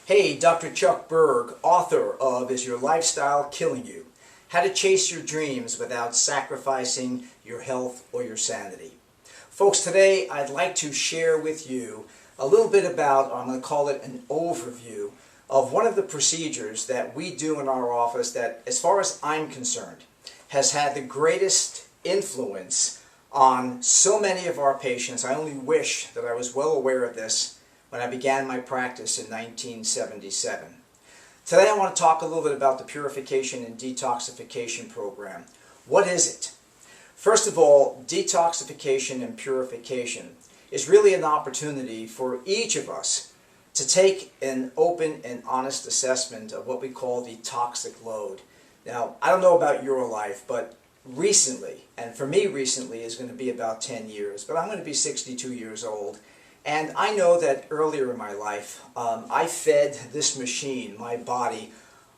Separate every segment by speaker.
Speaker 1: Hey, Dr. Chuck Berg, author of Is Your Lifestyle Killing You? How to Chase Your Dreams Without Sacrificing Your Health or Your Sanity. Folks, today I'd like to share with you a little bit about, I'm going to call it an overview, of one of the procedures that we do in our office that, as far as I'm concerned, has had the greatest influence on so many of our patients. I only wish that I was well aware of this when I began my practice in 1977. Today I want to talk a little bit about the Purification and Detoxification program. What is it? First of all, detoxification and purification is really an opportunity for each of us to take an open and honest assessment of what we call the toxic load. Now, I don't know about your life, but recently, and for me recently is going to be about 10 years, but I'm going to be 62 years old. And I know that earlier in my life, I fed this machine, my body,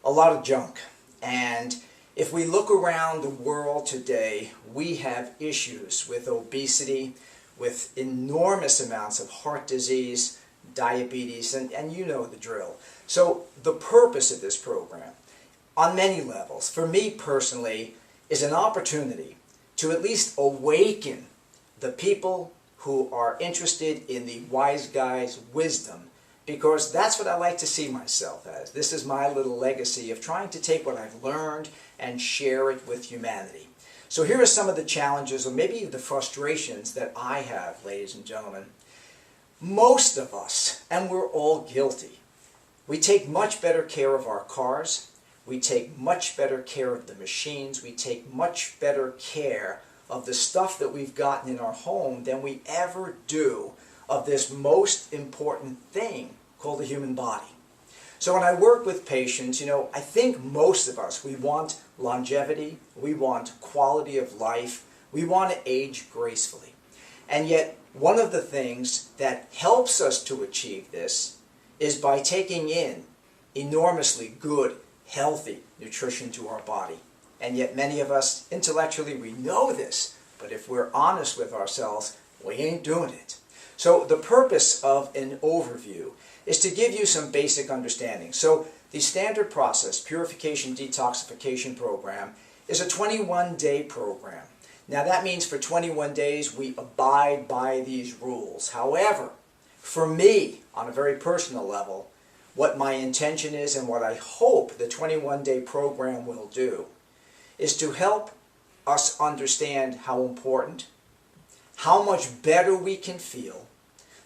Speaker 1: a lot of junk. And if we look around the world today, we have issues with obesity, with enormous amounts of heart disease, diabetes, and you know the drill. So the purpose of this program, on many levels, for me personally, is an opportunity to at least awaken the people who are interested in the wise guy's wisdom, because that's what I like to see myself as. This is my little legacy of trying to take what I've learned and share it with humanity. So here are some of the challenges, or maybe the frustrations that I have, ladies and gentlemen. Most of us, and we're all guilty, we take much better care of our cars, we take much better care of the machines, we take much better care of the stuff that we've gotten in our home than we ever do of this most important thing called the human body. So when I work with patients, I think most of us, we want longevity, we want quality of life, we want to age gracefully. And yet, one of the things that helps us to achieve this is by taking in enormously good, healthy nutrition to our body. And yet many of us, intellectually, we know this, but if we're honest with ourselves, we ain't doing it. So the purpose of an overview is to give you some basic understanding. So the standard process, Purification Detoxification program, is a 21-day program. Now that means for 21 days we abide by these rules. However, for me, on a very personal level, what my intention is and what I hope the 21-day program will do is to help us understand how important, how much better we can feel,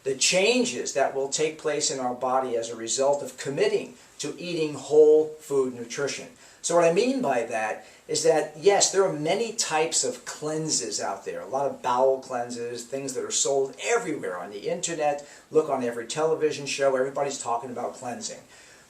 Speaker 1: the changes that will take place in our body as a result of committing to eating whole food nutrition. So what I mean by that is that, yes, there are many types of cleanses out there, a lot of bowel cleanses, things that are sold everywhere on the internet, look on every television show, everybody's talking about cleansing.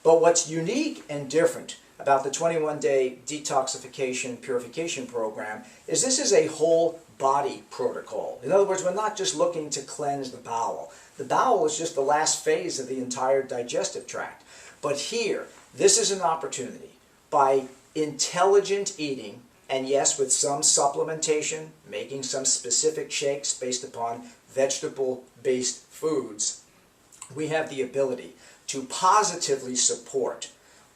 Speaker 1: But what's unique and different about the 21-day detoxification purification program is this is a whole body protocol. In other words, we're not just looking to cleanse the bowel. The bowel is just the last phase of the entire digestive tract. But here, this is an opportunity by intelligent eating, and yes, with some supplementation, making some specific shakes based upon vegetable-based foods, we have the ability to positively support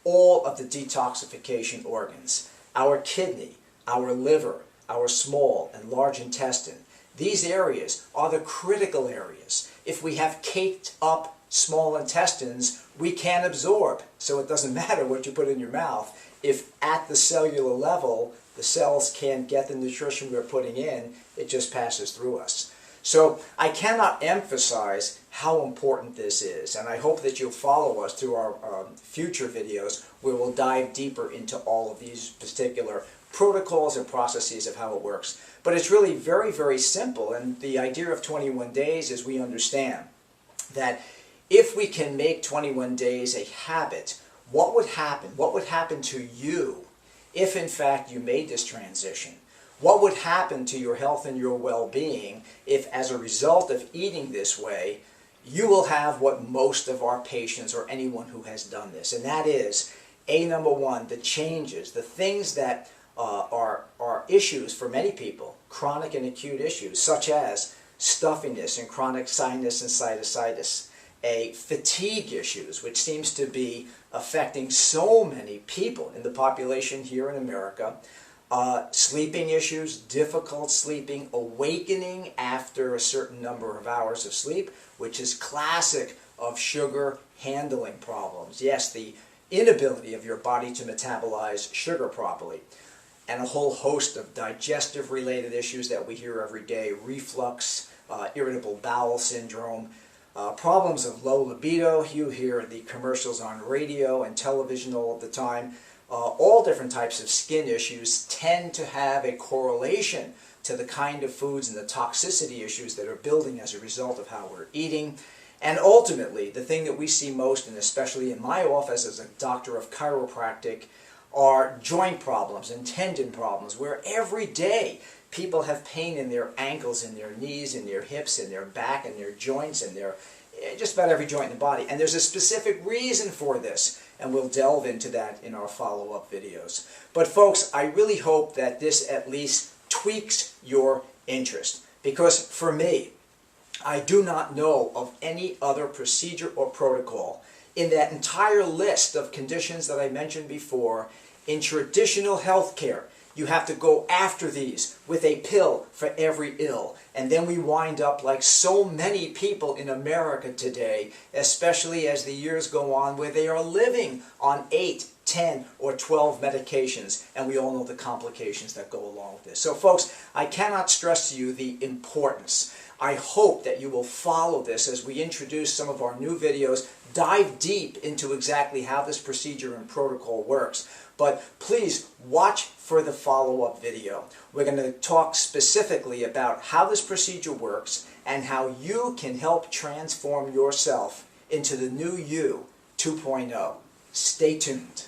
Speaker 1: all of the detoxification organs, our kidney, our liver, our small and large intestine. These areas are the critical areas. If we have caked up small intestines, we can't absorb. So it doesn't matter what you put in your mouth. If at the cellular level, the cells can't get the nutrition we're putting in, it just passes through us. So I cannot emphasize how important this is, and I hope that you'll follow us through our future videos where we'll dive deeper into all of these particular protocols and processes of how it works. But it's really very, very simple, and the idea of 21 days is we understand that if we can make 21 days a habit, what would happen? What would happen to you if in fact you made this transition? What would happen to your health and your well-being if, as a result of eating this way, you will have what most of our patients or anyone who has done this, and that is, number one, the changes, the things that are issues for many people, chronic and acute issues, such as stuffiness and chronic sinus and sinusitis. fatigue issues, which seems to be affecting so many people in the population here in America. Sleeping issues, difficult sleeping, awakening after a certain number of hours of sleep, which is classic of sugar handling problems. Yes, the inability of your body to metabolize sugar properly. And a whole host of digestive related issues that we hear every day: reflux, irritable bowel syndrome, problems of low libido. You hear the commercials on radio and television all the time. All different types of skin issues tend to have a correlation to the kind of foods and the toxicity issues that are building as a result of how we're eating. And ultimately, the thing that we see most, and especially in my office as a doctor of chiropractic, are joint problems and tendon problems, where every day people have pain in their ankles, in their knees, in their hips, in their back, in their joints, in their just about every joint in the body. And there's a specific reason for this, and we'll delve into that in our follow-up videos. But folks, I really hope that this at least tweaks your interest, because for me, I do not know of any other procedure or protocol in that entire list of conditions that I mentioned before. In traditional healthcare, you have to go after these with a pill for every ill. And then we wind up like so many people in America today, especially as the years go on, where they are living on 8, 10, or 12 medications, and we all know the complications that go along with this. So folks, I cannot stress to you the importance. I hope that you will follow this as we introduce some of our new videos, dive deep into exactly how this procedure and protocol works. But please watch for the follow-up video. We're going to talk specifically about how this procedure works and how you can help transform yourself into the new you 2.0. Stay tuned.